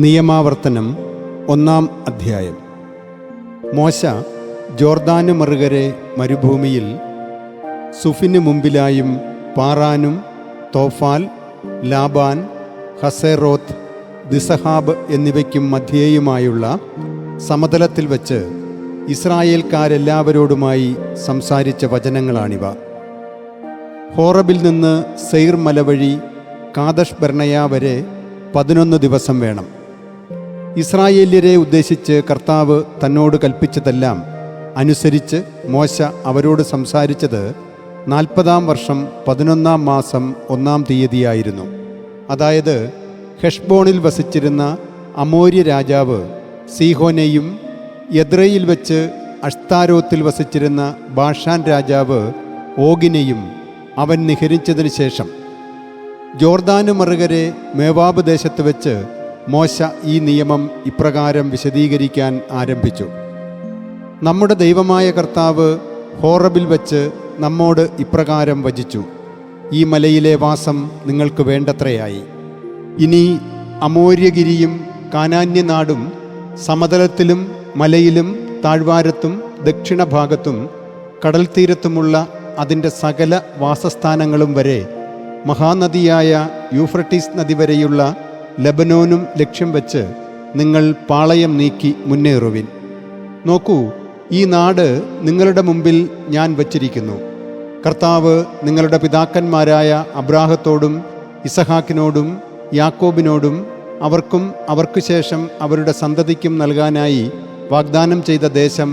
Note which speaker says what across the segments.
Speaker 1: നിയമാവർത്തനം 1-ാം അധ്യായം. മോശ ജോർദാന് മറുകരെ മരുഭൂമിയിൽ സുഫിന് മുമ്പിലായും പാറാനും തോഫാൽ, ലാബാൻ, ഹസേറോത്ത്, ദിസഹാബ് എന്നിവയ്ക്കും മധ്യേയുമായുള്ള സമതലത്തിൽ വച്ച് ഇസ്രായേൽക്കാരെല്ലാവരോടുമായി സംസാരിച്ച വചനങ്ങളാണിവ. ഹോറബിൽ നിന്ന് സെയ്ർ മലവഴി കാദഷ് ബർണയ വരെ 11 ദിവസം വേണം. ഇസ്രായേല്യരെ ഉദ്ദേശിച്ച് കർത്താവ് തന്നോട് കൽപ്പിച്ചതെല്ലാം അനുസരിച്ച് മോശ അവരോട് സംസാരിച്ചത് 40-ാം വർഷം 11-ാം മാസം 1-ാം തീയതിയായിരുന്നു. അതായത് ഹെഷ്ബോണിൽ വസിച്ചിരുന്ന അമോര്യ രാജാവ് സീഹോനെയും യദ്രയിൽ വെച്ച് അഷ്താരോത്തിൽ വസിച്ചിരുന്ന ബാഷാൻ രാജാവ് ഓഗിനെയും അവൻ നിഹരിച്ചതിന് ശേഷം ജോർദാന് മറുകരെ മേവാബ് ദേശത്ത് വെച്ച് മോശ ഈ നിയമം ഇപ്രകാരം വിശദീകരിക്കാൻ ആരംഭിച്ചു. നമ്മുടെ ദൈവമായ കർത്താവ് ഹോറബിൽ വച്ച് നമ്മോട് ഇപ്രകാരം വചിച്ചു: ഈ മലയിലെ വാസം നിങ്ങൾക്ക് വേണ്ടത്രയായി. ഇനി അമോര്യഗിരിയും കാനാന്യനാടും സമതലത്തിലും മലയിലും താഴ്വാരത്തും ദക്ഷിണഭാഗത്തും കടൽത്തീരത്തുമുള്ള അതിൻ്റെ സകല വാസസ്ഥാനങ്ങളും വരെ മഹാനദിയായ യൂഫ്രട്ടീസ് നദി വരെയുള്ള ലബനോനും ലക്ഷ്യം വെച്ച് നിങ്ങൾ പാളയം നീക്കി മുന്നേറുവിൻ. നോക്കൂ, ഈ നാട് നിങ്ങളുടെ മുമ്പിൽ ഞാൻ വച്ചിരിക്കുന്നു. കർത്താവ് നിങ്ങളുടെ പിതാക്കന്മാരായ അബ്രാഹത്തോടും ഇസഹാക്കിനോടും യാക്കോബിനോടും അവർക്കും അവർക്ക് ശേഷം അവരുടെ സന്തതിക്കും നൽകാനായി വാഗ്ദാനം ചെയ്ത ദേശം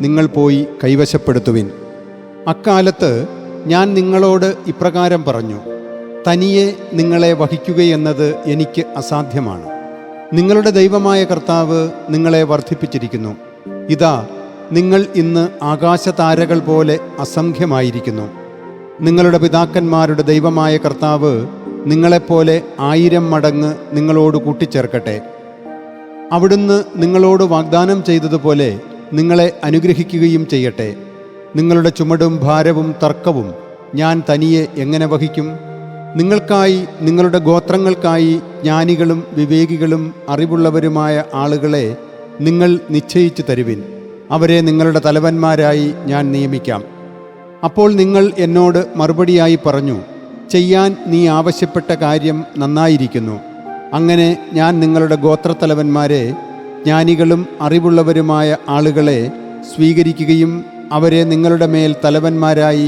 Speaker 1: നിങ്ങൾ പോയി കൈവശപ്പെടുത്തുവിൻ. അക്കാലത്ത് ഞാൻ നിങ്ങളോട് ഇപ്രകാരം പറഞ്ഞു: തനിയെ നിങ്ങളെ വഹിക്കുകയെന്നത് എനിക്ക് അസാധ്യമാണ്. നിങ്ങളുടെ ദൈവമായ കർത്താവ് നിങ്ങളെ വർദ്ധിപ്പിച്ചിരിക്കുന്നു. ഇതാ, നിങ്ങൾ ഇന്ന് ആകാശതാരകൾ പോലെ അസംഖ്യമായിരിക്കുന്നു. നിങ്ങളുടെ പിതാക്കന്മാരുടെ ദൈവമായ കർത്താവ് നിങ്ങളെപ്പോലെ 1000 മടങ്ങ് നിങ്ങളോട് കൂട്ടിച്ചേർക്കട്ടെ. അവിടുന്ന് നിങ്ങളോട് വാഗ്ദാനം ചെയ്തതുപോലെ നിങ്ങളെ അനുഗ്രഹിക്കുകയും ചെയ്യട്ടെ. നിങ്ങളുടെ ചുമടും ഭാരവും തർക്കവും ഞാൻ തനിയെ എങ്ങനെ വഹിക്കും? നിങ്ങൾക്കായി, നിങ്ങളുടെ ഗോത്രങ്ങൾക്കായി ജ്ഞാനികളും വിവേകികളും അറിവുള്ളവരുമായ ആളുകളെ നിങ്ങൾ നിശ്ചയിച്ചു തരുവിൻ. അവരെ നിങ്ങളുടെ തലവന്മാരായി ഞാൻ നിയമിക്കാം. അപ്പോൾ നിങ്ങൾ എന്നോട് മറുപടിയായി പറഞ്ഞു: ചെയ്യാൻ നീ ആവശ്യപ്പെട്ട കാര്യം നന്നായിരിക്കുന്നു. അങ്ങനെ ഞാൻ നിങ്ങളുടെ ഗോത്രത്തലവന്മാരെ, ജ്ഞാനികളും അറിവുള്ളവരുമായ ആളുകളെ സ്വീകരിക്കുകയും അവരെ നിങ്ങളുടെ മേൽ തലവന്മാരായി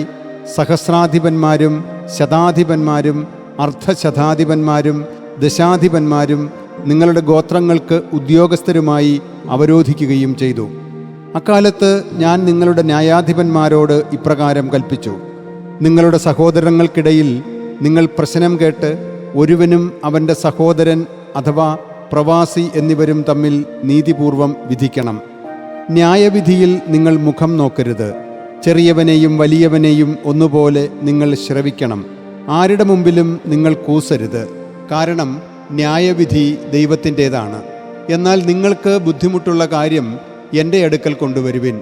Speaker 1: സഹസ്രാധിപന്മാരും ശതാധിപന്മാരും അർദ്ധശതാധിപന്മാരും ദശാധിപന്മാരും നിങ്ങളുടെ ഗോത്രങ്ങൾക്ക് ഉദ്യോഗസ്ഥരുമായി അവരോധിക്കുകയും ചെയ്തു. അക്കാലത്ത് ഞാൻ നിങ്ങളുടെ ന്യായാധിപന്മാരോട് ഇപ്രകാരം കൽപ്പിച്ചു: നിങ്ങളുടെ സഹോദരങ്ങൾക്കിടയിൽ നിങ്ങൾ പ്രശ്നം കേട്ട് ഒരുവനും അവൻ്റെ സഹോദരൻ അഥവാ പ്രവാസി എന്നിവരും തമ്മിൽ നീതിപൂർവം വിധിക്കണം. ന്യായവിധിയിൽ നിങ്ങൾ മുഖം നോക്കരുത്. ചെറിയവനെയും വലിയവനെയും ഒന്നുപോലെ നിങ്ങൾ ശ്രവിക്കണം. ആരുടെ മുമ്പിലും നിങ്ങൾ കൂസരുത്. കാരണം ന്യായവിധി ദൈവത്തിൻ്റേതാണ്. എന്നാൽ നിങ്ങൾക്ക് ബുദ്ധിമുട്ടുള്ള കാര്യം എൻ്റെ അടുക്കൽ കൊണ്ടുവരുവിൻ,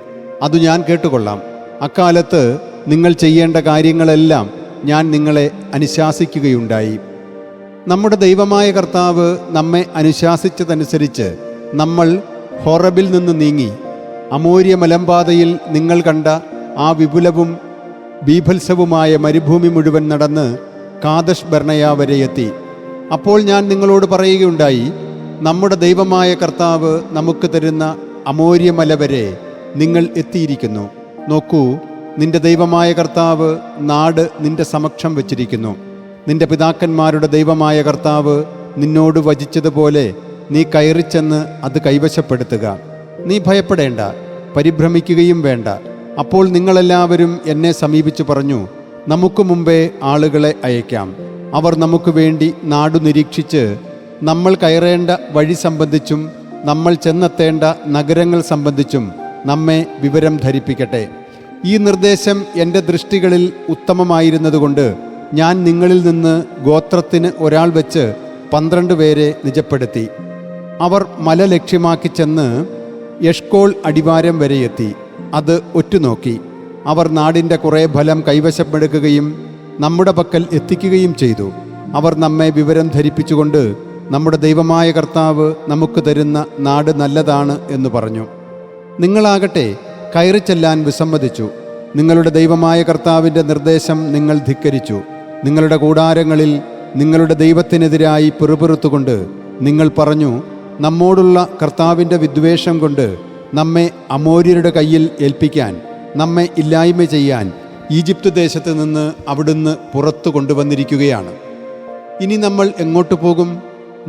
Speaker 1: അതു ഞാൻ കേട്ടുകൊള്ളാം. അക്കാലത്ത് നിങ്ങൾ ചെയ്യേണ്ട കാര്യങ്ങളെല്ലാം ഞാൻ നിങ്ങളെ അനുശാസിക്കുകയുണ്ടായി. നമ്മുടെ ദൈവമായ കർത്താവ് നമ്മെ അനുശാസിച്ചതനുസരിച്ച് നമ്മൾ ഹോറബിൽ നിന്ന് നീങ്ങി അമോര്യ മലമ്പാതയിൽ നിങ്ങൾ കണ്ട ആ വിപുലവും ബീഭത്സവുമായ മരുഭൂമി മുഴുവൻ നടന്ന് കാദഷ് ബർണയ വരെ എത്തി. അപ്പോൾ ഞാൻ നിങ്ങളോട് പറയുകയുണ്ടായി: നമ്മുടെ ദൈവമായ കർത്താവ് നമുക്ക് തരുന്ന അമോര്യ മല വരെ നിങ്ങൾ എത്തിയിരിക്കുന്നു. നോക്കൂ, നിന്റെ ദൈവമായ കർത്താവ് നാട് നിന്റെ സമക്ഷം വച്ചിരിക്കുന്നു. നിന്റെ പിതാക്കന്മാരുടെ ദൈവമായ കർത്താവ് നിന്നോട് വചിച്ചതുപോലെ നീ കയറിച്ചെന്ന് അത് കൈവശപ്പെടുത്തുക. നീ ഭയപ്പെടേണ്ട, പരിഭ്രമിക്കുകയും വേണ്ട. അപ്പോൾ നിങ്ങളെല്ലാവരും എന്നെ സമീപിച്ചു പറഞ്ഞു: നമുക്ക് മുമ്പേ ആളുകളെ അയക്കാം. അവർ നമുക്ക് വേണ്ടി നാടു നിരീക്ഷിച്ച് നമ്മൾ കയറേണ്ട വഴി സംബന്ധിച്ചും നമ്മൾ ചെന്നെത്തേണ്ട നഗരങ്ങൾ സംബന്ധിച്ചും നമ്മെ വിവരം ധരിപ്പിക്കട്ടെ. ഈ നിർദ്ദേശം എൻ്റെ ദൃഷ്ടികളിൽ ഉത്തമമായിരുന്നതുകൊണ്ട് ഞാൻ നിങ്ങളിൽ നിന്ന് ഗോത്രത്തിന് ഒരാൾ വെച്ച് 12 പേരെ നിജപ്പെടുത്തി. അവർ മല ലക്ഷ്യമാക്കി ചെന്ന് എഷ്കോൾ അടിവാരം വരെ എത്തി. അത് ഒറ്റുനോക്കി. അവർ നാടിൻ്റെ കുറേ ഫലം കൈവശപ്പെടുക്കുകയും നമ്മുടെ പക്കൽ എത്തിക്കുകയും ചെയ്തു. അവർ നമ്മെ വിവരം ധരിപ്പിച്ചുകൊണ്ട് നമ്മുടെ ദൈവമായ കർത്താവ് നമുക്ക് തരുന്ന നാട് നല്ലതാണ് എന്ന് പറഞ്ഞു. നിങ്ങളാകട്ടെ കയറി ചെല്ലാൻ വിസമ്മതിച്ചു. നിങ്ങളുടെ ദൈവമായ കർത്താവിൻ്റെ നിർദ്ദേശം നിങ്ങൾ ധിക്കരിച്ചു. നിങ്ങളുടെ കൂടാരങ്ങളിൽ നിങ്ങളുടെ ദൈവത്തിനെതിരായി പിറുപിറുത്തുകൊണ്ട് നിങ്ങൾ പറഞ്ഞു, നമ്മോടുള്ള കർത്താവിൻ്റെ വിദ്വേഷം കൊണ്ട് നമ്മെ അമോര്യരുടെ കയ്യിൽ ഏൽപ്പിക്കാൻ, നമ്മെ ഇല്ലായ്മ ചെയ്യാൻ ഈജിപ്ത് ദേശത്ത് നിന്ന് അവിടുന്ന് പുറത്തു കൊണ്ടുവന്നിരിക്കുകയാണ്. ഇനി നമ്മൾ എങ്ങോട്ട് പോകും?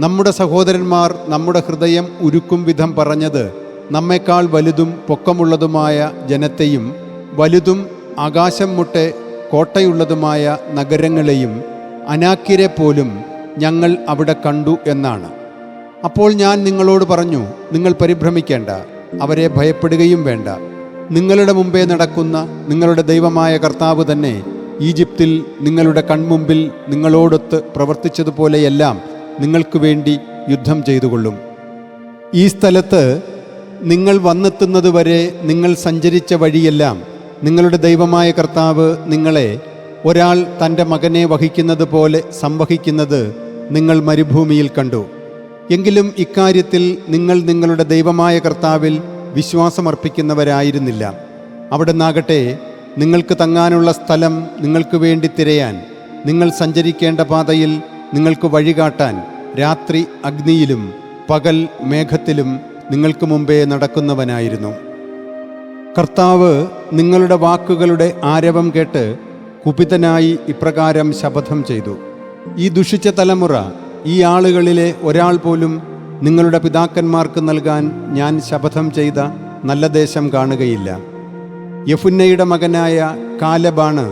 Speaker 1: നമ്മുടെ സഹോദരന്മാർ നമ്മുടെ ഹൃദയം ഉരുക്കും വിധം പറഞ്ഞത് നമ്മെക്കാൾ വലുതും പൊക്കമുള്ളതുമായ ജനത്തെയും വലുതും ആകാശം മുട്ടെ കോട്ടയുള്ളതുമായ നഗരങ്ങളെയും അനാക്യരെ പോലും ഞങ്ങൾ അവിടെ കണ്ടു എന്നാണ്. അപ്പോൾ ഞാൻ നിങ്ങളോട് പറഞ്ഞു, നിങ്ങൾ പരിഭ്രമിക്കേണ്ട, അവരെ ഭയപ്പെടുകയും വേണ്ട. നിങ്ങളുടെ മുമ്പേ നടക്കുന്ന നിങ്ങളുടെ ദൈവമായ കർത്താവ് തന്നെ ഈജിപ്തിൽ നിങ്ങളുടെ കൺമുമ്പിൽ നിങ്ങളോടൊത്ത് പ്രവർത്തിച്ചതുപോലെയെല്ലാം നിങ്ങൾക്ക് വേണ്ടി യുദ്ധം ചെയ്തുകൊള്ളും. ഈ സ്ഥലത്ത് നിങ്ങൾ വന്നെത്തുന്നതുവരെ നിങ്ങൾ സഞ്ചരിച്ച വഴിയെല്ലാം നിങ്ങളുടെ ദൈവമായ കർത്താവ് നിങ്ങളെ ഒരാൾ തൻ്റെ മകനെ വഹിക്കുന്നത് പോലെ സംവഹിക്കുന്നത് നിങ്ങൾ മരുഭൂമിയിൽ കണ്ടു. എങ്കിലും ഇക്കാര്യത്തിൽ നിങ്ങൾ നിങ്ങളുടെ ദൈവമായ കർത്താവിൽ വിശ്വാസമർപ്പിക്കുന്നവരായിരുന്നില്ല. അവിടുന്നാകട്ടെ നിങ്ങൾക്ക് തങ്ങാനുള്ള സ്ഥലം നിങ്ങൾക്ക് വേണ്ടി തിരയാൻ, നിങ്ങൾ സഞ്ചരിക്കേണ്ട പാതയിൽ നിങ്ങൾക്ക് വഴികാട്ടാൻ രാത്രി അഗ്നിയിലും പകൽ മേഘത്തിലും നിങ്ങൾക്ക് മുമ്പേ നടക്കുന്നവനായിരുന്നു. കർത്താവ് നിങ്ങളുടെ വാക്കുകളുടെ ആരവം കേട്ട് കുപിതനായി ഇപ്രകാരം ശപഥം ചെയ്തു: ഈ ദുഷിച്ച തലമുറ, ഈ ആളുകളിലെ ഒരാൾ പോലും നിങ്ങളുടെ പിതാക്കന്മാർക്ക് നൽകാൻ ഞാൻ ശപഥം ചെയ്ത നല്ല ദേശം കാണുകയില്ല. യെഫുന്നയുടെ മകനായ കാലബാണ്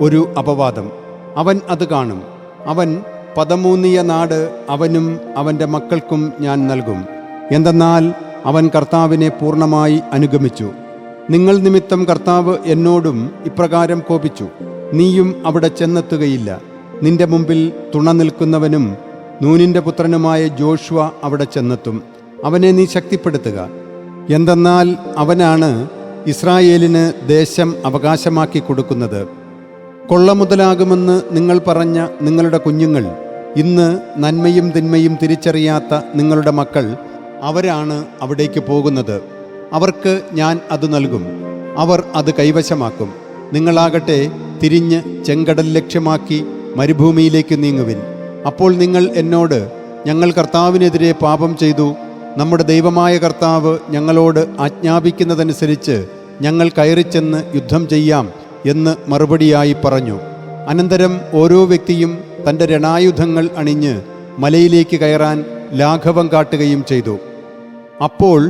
Speaker 1: ഒരു അപവാദം. അവൻ അത് കാണും. അവൻ പദമൂന്നിയ നാട് അവനും അവൻ്റെ മക്കൾക്കും ഞാൻ നൽകും. എന്തെന്നാൽ അവൻ കർത്താവിനെ പൂർണ്ണമായി അനുഗമിച്ചു. നിങ്ങൾ നിമിത്തം കർത്താവ് എന്നോടും ഇപ്രകാരം കോപിച്ചു: നീയും അവിടെ ചെന്നെത്തുകയില്ല. നിന്റെ മുമ്പിൽ തുണ നിൽക്കുന്നവനും നൂനിൻ്റെ പുത്രനുമായ ജോഷുവ അവിടെ ചെന്നെത്തും. അവനെ നീ ശക്തിപ്പെടുത്തുക. എന്തെന്നാൽ അവനാണ് ഇസ്രായേലിന് ദേശം അവകാശമാക്കി കൊടുക്കുന്നത്. കൊള്ള മുതലാകുമെന്ന് നിങ്ങൾ പറഞ്ഞ നിങ്ങളുടെ കുഞ്ഞുങ്ങൾ, ഇന്ന് നന്മയും തിന്മയും തിരിച്ചറിയാത്ത നിങ്ങളുടെ മക്കൾ, അവരാണ് അവിടേക്ക് പോകുന്നത്. അവർക്ക് ഞാൻ അത് നൽകും. അവർ അത് കൈവശമാക്കും. നിങ്ങളാകട്ടെ തിരിഞ്ഞ് ചെങ്കടൽ ലക്ഷ്യമാക്കി മരുഭൂമിയിലേക്ക് നീങ്ങുവിൻ. അപ്പോൾ നിങ്ങൾ എന്നോട്, ഞങ്ങൾ കർത്താവിനെതിരെ പാപം ചെയ്തു, നമ്മുടെ ദൈവമായ കർത്താവ് ഞങ്ങളോട് ആജ്ഞാപിക്കുന്നതനുസരിച്ച് ഞങ്ങൾ കയറിച്ചെന്ന് യുദ്ധം ചെയ്യാം എന്ന് മറുപടിയായി പറഞ്ഞു. അനന്തരം ഓരോ വ്യക്തിയും തൻ്റെ രണായുധങ്ങൾ അണിഞ്ഞ് മലയിലേക്ക് കയറാൻ ലാഘവം കാട്ടുകയും ചെയ്തു. അപ്പോൾ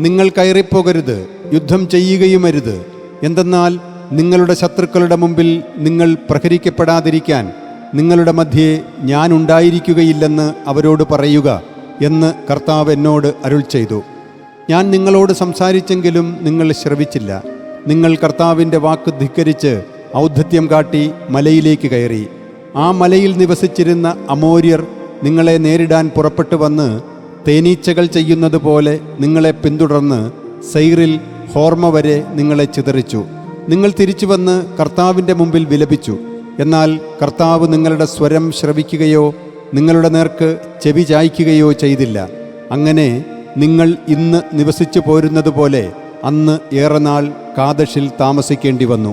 Speaker 1: നിങ്ങൾ കയറിപ്പോകരുത്, യുദ്ധം ചെയ്യുകയുമരുത്. എന്തെന്നാൽ നിങ്ങളുടെ ശത്രുക്കളുടെ മുമ്പിൽ നിങ്ങൾ പ്രഹരിക്കപ്പെടാതിരിക്കാൻ നിങ്ങളുടെ മധ്യേ ഞാൻ ഉണ്ടായിരിക്കുകയില്ലെന്ന് അവരോട് പറയുക എന്ന് കർത്താവ് എന്നോട് അരുൾ ചെയ്തു. ഞാൻ നിങ്ങളോട് സംസാരിച്ചെങ്കിലും നിങ്ങൾ ശ്രവിച്ചില്ല. നിങ്ങൾ കർത്താവിൻ്റെ വാക്ക് ധിക്കരിച്ച് ഔദ്ധത്യം കാട്ടി മലയിലേക്ക് കയറി. ആ മലയിൽ നിവസിച്ചിരുന്ന അമോര്യർ നിങ്ങളെ നേരിടാൻ പുറപ്പെട്ടു വന്ന് തേനീച്ചകൾ ചെയ്യുന്നത് പോലെ നിങ്ങളെ പിന്തുടർന്ന് സെയ്റിൽ ഹോർമ വരെ നിങ്ങളെ ചിതറിച്ചു. നിങ്ങൾ തിരിച്ചു വന്ന് കർത്താവിൻ്റെ മുമ്പിൽ വിലപിച്ചു. എന്നാൽ കർത്താവ് നിങ്ങളുടെ സ്വരം ശ്രവിക്കുകയോ നിങ്ങളുടെ നേർക്ക് ചെവി ചായ്ക്കുകയോ ചെയ്തില്ല. അങ്ങനെ നിങ്ങൾ ഇന്ന് നിവസിച്ചു പോരുന്നത് പോലെ അന്ന് ഏറെ നാൾ കാദശിൽ താമസിക്കേണ്ടി വന്നു.